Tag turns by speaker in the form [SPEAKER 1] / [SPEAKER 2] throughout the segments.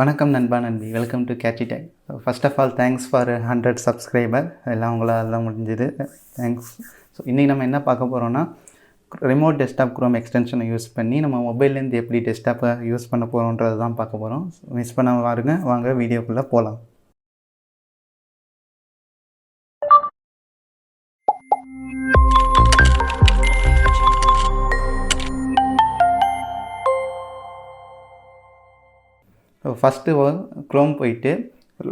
[SPEAKER 1] வணக்கம் நண்பா நண்பி, welcome to Catchy Tech. First of all thanks for 100 subscriber. எல்லாம் உங்களால் தான் முடிஞ்சுது, தேங்க்ஸ். ஸோ இன்றைக்கி நம்ம என்ன பார்க்க போகிறோன்னா, ரிமோட் டெஸ்க்டாப் குரோம் எக்ஸ்டென்ஷனை யூஸ் பண்ணி நம்ம மொபைல்லேருந்து எப்படி டெஸ்க்டாப்பை யூஸ் பண்ண போகிறோன்றது தான் பார்க்க போகிறோம். மிஸ் பண்ண பாருங்க, வாங்க வீடியோக்குள்ளே போகலாம். ஸோ ஃபஸ்ட்டு க்ரோம் போயிட்டு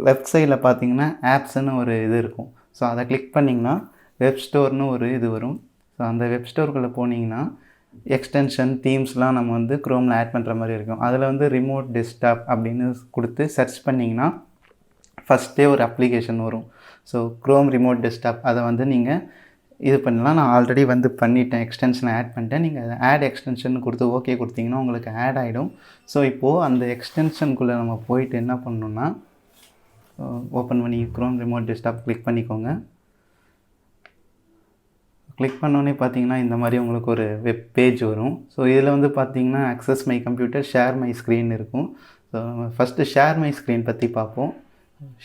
[SPEAKER 1] லெஃப்ட் சைடில் பார்த்தீங்கன்னா ஆப்ஸ்ன்னு ஒரு இது இருக்கும். ஸோ அதை கிளிக் பண்ணிங்கன்னா வெப் ஸ்டோர்னு ஒரு இது வரும். ஸோ அந்த வெப் ஸ்டோருக்குள்ளே போனீங்கன்னா எக்ஸ்டென்ஷன் தீம்ஸ்லாம் நம்ம வந்து க்ரோமில் ஆட் பண்ணுற மாதிரி இருக்கும். அதில் வந்து ரிமோட் டெஸ்க்டாப் அப்படின்னு கொடுத்து சர்ச் பண்ணிங்கன்னா ஃபஸ்ட்டே ஒரு அப்ளிகேஷன் வரும். ஸோ க்ரோம் ரிமோட் டெஸ்க்டாப் அதை வந்து நீங்கள் இது பண்ணலாம். நான் ஆல்ரெடி வந்து பண்ணிட்டேன், எக்ஸ்டென்ஷனை ஆட் பண்ணிட்டேன். நீங்கள் அதை ஆட் எக்ஸ்டென்ஷன் கொடுத்து ஓகே கொடுத்தீங்கன்னா உங்களுக்கு ஆட் ஆகிடும். ஸோ இப்போது அந்த எக்ஸ்டென்ஷனுக்குள்ளே நம்ம போயிட்டு என்ன பண்ணணுன்னா, ஓப்பன் பண்ணி க்ரோம் ரிமோட் டெஸ்க்டாப் கிளிக் பண்ணிக்கோங்க. கிளிக் பண்ணோன்னே பார்த்தீங்கன்னா இந்த மாதிரி உங்களுக்கு ஒரு வெப் பேஜ் வரும். ஸோ இதில் வந்து பார்த்தீங்கன்னா access my computer, share my screen இருக்கும். So first share my screen பற்றி பார்ப்போம்.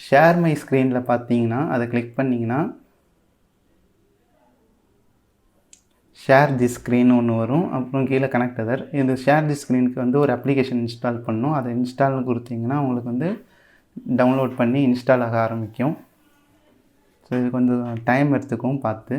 [SPEAKER 1] ஷேர் மை ஸ்க்ரீனில் பார்த்தீங்கன்னா அதை கிளிக் பண்ணிங்கன்னா ஷேர் தி ஸ்க்ரீன் ஒன்று வரும். அப்புறம் கீழே கனெக்ட் அதர். இது ஷேர் தி ஸ்க்ரீனுக்கு வந்து ஒரு அப்ளிகேஷன் இன்ஸ்டால் பண்ணணும். அதை இன்ஸ்டால்னு கொடுத்தீங்கன்னா உங்களுக்கு வந்து டவுன்லோட் பண்ணி இன்ஸ்டால் ஆக ஆரம்பிக்கும். ஸோ இது கொஞ்சம் டைம் எடுத்துக்கும் பார்த்து.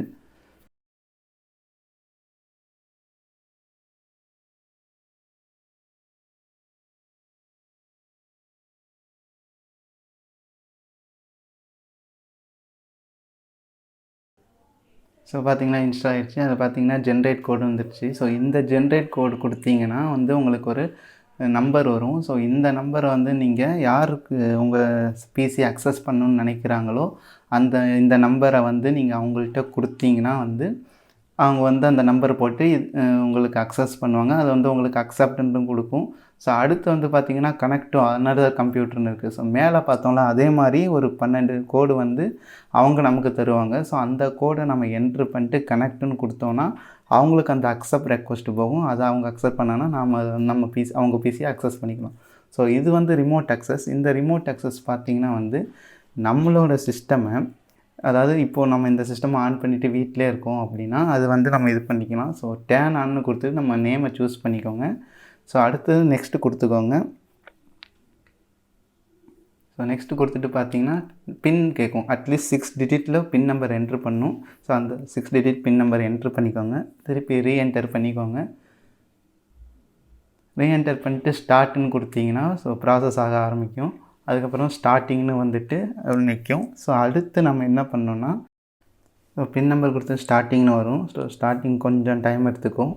[SPEAKER 1] ஸோ பார்த்தீங்கன்னா இன்ஸ்டால் ஆகிடுச்சு. அதை பார்த்தீங்கன்னா ஜென்ரேட் கோடு வந்துடுச்சு. ஸோ இந்த ஜென்ரேட் கோடு கொடுத்தீங்கன்னா வந்து உங்களுக்கு ஒரு நம்பர் வரும். ஸோ இந்த நம்பரை வந்து நீங்கள் யாருக்கு உங்கள் பிசி அக்சஸ் பண்ணணுன்னு நினைக்கிறாங்களோ இந்த நம்பரை வந்து நீங்கள் அவங்கள்ட்ட கொடுத்தீங்கன்னா வந்து அவங்க வந்து அந்த நம்பரை போட்டு உங்களுக்கு அக்சஸ் பண்ணுவாங்க. அது வந்து உங்களுக்கு அக்செப்டன்ட்டும் கொடுக்கும். ஸோ அடுத்து வந்து பார்த்திங்கன்னா கனெக்ட் டு அனதர் கம்ப்யூட்டர்னு இருக்குது. ஸோ மேலே பார்த்தோம்ல அதே மாதிரி ஒரு 12 கோடு வந்து அவங்க நமக்கு தருவாங்க. ஸோ அந்த கோடை நம்ம என்ட்ரு பண்ணிட்டு கனெக்ட்டுன்னு கொடுத்தோன்னா அவங்களுக்கு அந்த அக்செப்ட் ரெக்வஸ்ட் போகும். அதை அவங்க அக்செப்ட் பண்ணான்னா நம்ம பிசி அவங்க பிசியை அக்சஸ் பண்ணிக்கலாம். ஸோ இது வந்து ரிமோட் அக்சஸ். இந்த ரிமோட் அக்சஸ் பார்த்திங்கன்னா வந்து நம்மளோட சிஸ்டமை, அதாவது இப்போது நம்ம இந்த சிஸ்டம் ஆன் பண்ணிவிட்டு வீட்டிலே இருக்கோம் அப்படின்னா அது வந்து நம்ம இது பண்ணிக்கலாம். ஸோ டேன் ஆன்னு கொடுத்துட்டு நம்ம நேமை சூஸ் பண்ணிக்கோங்க. ஸோ அடுத்தது நெக்ஸ்ட்டு கொடுத்துக்கோங்க. ஸோ நெக்ஸ்ட்டு கொடுத்துட்டு பார்த்தீங்கன்னா பின் கேட்கும். அட்லீஸ்ட் 6 டிஜிட்டில் பின் நம்பர் என்ட்ரு பண்ணணும். ஸோ அந்த 6 டிஜிட் பின் நம்பர் என்ட்ரு பண்ணிக்கோங்க. திருப்பி ரீஎன்டர் பண்ணிக்கோங்க. ரீஎன்டர் பண்ணிட்டு ஸ்டார்ட்னு கொடுத்தீங்கன்னா ஸோ ப்ராசஸ் ஆக ஆரம்பிக்கும். அதுக்கப்புறம் ஸ்டார்டிங்னு வந்துட்டு நிற்கும். ஸோ அடுத்து நம்ம என்ன பண்ணோன்னா பின் நம்பர் கொடுத்து ஸ்டார்டிங்னு வரும். ஸோ ஸ்டார்டிங் கொஞ்சம் டைம் எடுத்துக்கும்.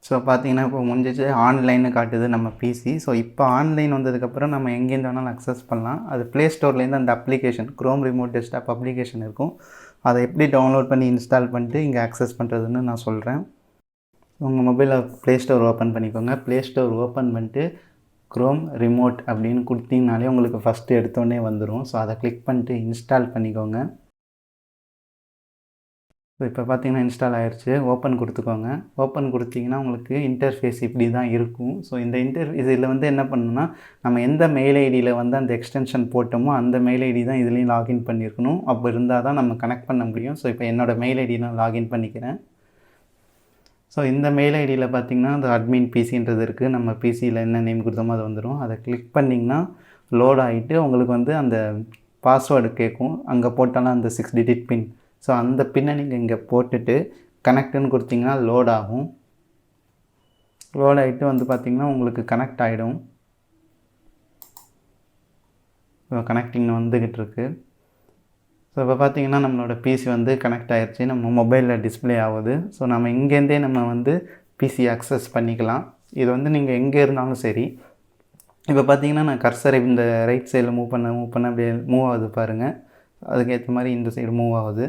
[SPEAKER 1] ஸோ பார்த்தீங்கன்னா இப்போ முடிஞ்சிச்சு, ஆன்லைன்னு காட்டுது நம்ம பிசி. ஸோ இப்போ ஆன்லைன் வந்ததுக்கப்புறம் நம்ம எங்கேருந்து வேணாலும் அக்சஸ் பண்ணலாம். அது ப்ளே ஸ்டோர்லேருந்து அந்த application Chrome remote desktop application இருக்கும். அதை எப்படி டவுன்லோட் பண்ணி இன்ஸ்டால் பண்ணிட்டு இங்கே அக்சஸ் பண்ணுறதுன்னு நான் சொல்கிறேன். உங்கள் மொபைலில் ப்ளே ஸ்டோர் ஓப்பன் பண்ணிக்கோங்க. ப்ளே ஸ்டோர் ஓப்பன் பண்ணிட்டு க்ரோம் ரிமோட் அப்படின்னு கொடுத்தீங்கனாலே உங்களுக்கு ஃபஸ்ட்டு எடுத்தோடனே வந்துடும். ஸோ அதை கிளிக் பண்ணிட்டு இன்ஸ்டால் பண்ணிக்கோங்க. ஸோ இப்போ பார்த்தீங்கன்னா இன்ஸ்டால் ஆகிடுச்சு. ஓப்பன் கொடுத்துக்கோங்க. ஓப்பன் கொடுத்தீங்கன்னா உங்களுக்கு இன்டர்ஃபேஸ் இப்படி தான் இருக்கும். ஸோ இந்த இதில் வந்து என்ன பண்ணணும்னா, நம்ம எந்த மெயில் ஐடியில் வந்து அந்த எக்ஸ்டென்ஷன் போட்டோமோ அந்த மெயில் ஐடி தான் இதுலேயும் லாகின் பண்ணியிருக்கணும். அப்போ இருந்தால் தான் நம்ம கனெக்ட் பண்ண முடியும். ஸோ இப்போ என்னோடய மெயில் ஐடி நான் லாகின் பண்ணிக்கிறேன். ஸோ இந்த மெயில் ஐடியில் பார்த்தீங்கன்னா அந்த அட்மின் பிசின்றது இருக்குது. நம்ம பிசியில் என்ன நேம் கொடுத்தோமோ அது வந்துடும். அதை கிளிக் பண்ணிங்கன்னா லோட் ஆகிட்டு உங்களுக்கு வந்து அந்த பாஸ்வேர்டு கேட்கும். அங்கே போட்டாலும் அந்த 6 டிஜிட் பின். ஸோ அந்த பின்னை நீங்கள் இங்கே போட்டுட்டு கனெக்ட்டுன்னு கொடுத்தீங்கன்னா லோட் ஆகும். லோட் ஆகிட்டு வந்து பார்த்திங்கன்னா உங்களுக்கு கனெக்ட் ஆகிடும். கனெக்டிங் வந்துக்கிட்டு இருக்கு. ஸோ இப்போ பார்த்திங்கன்னா நம்மளோட பிசி வந்து கனெக்ட் ஆகிடுச்சு. நம்ம மொபைலில் டிஸ்பிளே ஆகுது. ஸோ நம்ம இங்கேருந்தே நம்ம வந்து பிசி அக்சஸ் பண்ணிக்கலாம். இது வந்து நீங்கள் எங்கே இருந்தாலும் சரி. இப்போ பார்த்தீங்கன்னா நான் கர்சரை இந்த ரைட் சைடில் மூவ் பண்ண அப்படியே மூவ் ஆகுது பாருங்கள். அதுக்கேற்ற மாதிரி இந்த சைடு மூவ் ஆகுது.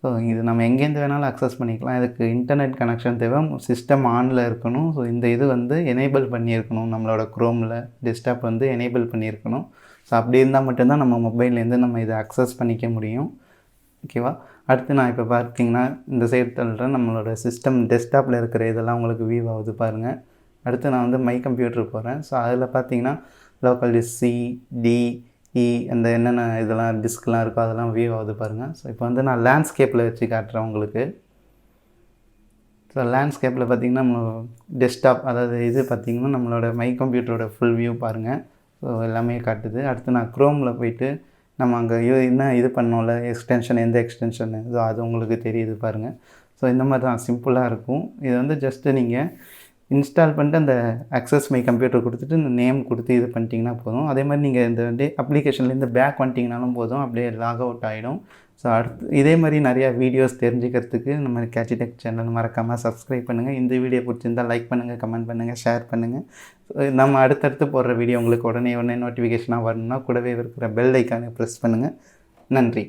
[SPEAKER 1] ஸோ இது நம்ம எங்கேருந்து வேணாலும் அக்சஸ் பண்ணிக்கலாம். இதுக்கு இன்டர்நெட் கனெக்ஷன் தேவை, சிஸ்டம் ஆனில் இருக்கணும். ஸோ இந்த இது வந்து எனேபிள் பண்ணியிருக்கணும். நம்மளோட க்ரோமில் டெஸ்க்டாப் வந்து எனேபிள் பண்ணியிருக்கணும். ஸோ அப்படி இருந்தால் மட்டும்தான் நம்ம மொபைல்லேருந்து நம்ம இதை அக்சஸ் பண்ணிக்க முடியும். ஓகேவா? அடுத்து நான் இப்போ பார்த்தீங்கன்னா இந்த சைடு தள்ளுறேன். நம்மளோட சிஸ்டம் டெஸ்க்டாப்பில் இருக்கிற இதெல்லாம் உங்களுக்கு வியூ ஆகுது பாருங்கள். அடுத்து நான் வந்து மை கம்ப்யூட்டர் போகிறேன். ஸோ அதில் பார்த்தீங்கன்னா லோக்கல் டிஸ்க் சி, டி, இ அந்த என்னென்ன இதெல்லாம் டிஸ்க்லாம் இருக்கோ அதெல்லாம் வியூ ஆகுது பாருங்கள். ஸோ இப்போ வந்து நான் லேண்ட்ஸ்கேப்பில் வச்சு காட்டுறேன் உங்களுக்கு. ஸோ லேண்ட்ஸ்கேப்பில் பார்த்தீங்கன்னா நம்ம டெஸ்க்டாப் அதாவது இது பார்த்திங்கன்னா நம்மளோட மை கம்ப்யூட்டரோட ஃபுல் வியூ பாருங்கள். ஸோ எல்லாமே காட்டுது. அடுத்து நான் க்ரோமில் போய்ட்டு நம்ம அங்கே என்ன இது பண்ணோம்ல எக்ஸ்டென்ஷன் எந்த எக்ஸ்டென்ஷனு ஸோ அது உங்களுக்கு தெரியுது பாருங்கள். ஸோ இந்த மாதிரி தான் சிம்பிளாக இருக்கும். இது வந்து ஜஸ்ட்டு நீங்கள் இன்ஸ்டால் பண்ணிட்டு அந்த அக்சஸ் மை கம்ப்யூட்டர் கொடுத்துட்டு இந்த நேம் கொடுத்து இது பண்ணிட்டீங்கன்னா போதும். அதே மாதிரி நீங்கள் இந்த அப்ளிகேஷன்லேருந்து பேக் வந்துட்டிங்கனாலும் போதும், அப்படியே லாக் அவுட் ஆகிடும். ஸோ அடுத்து இதே மாதிரி நிறையா வீடியோஸ் தெரிஞ்சுக்கிறதுக்கு நம்ம கேட்சி டெக் சேனல் மறக்காமல் சப்ஸ்கிரைப் பண்ணுங்கள். இந்த வீடியோ பிடிச்சிருந்தால் லைக் பண்ணுங்கள், கமெண்ட் பண்ணுங்கள், ஷேர் பண்ணுங்கள். நம்ம அடுத்தடுத்து போடுற வீடியோ உங்களுக்கு உடனே நோட்டிஃபிகேஷனாக வரணும்னா கூடவே இருக்கிற பெல் ஐக்கானை ப்ரெஸ் பண்ணுங்கள். நன்றி.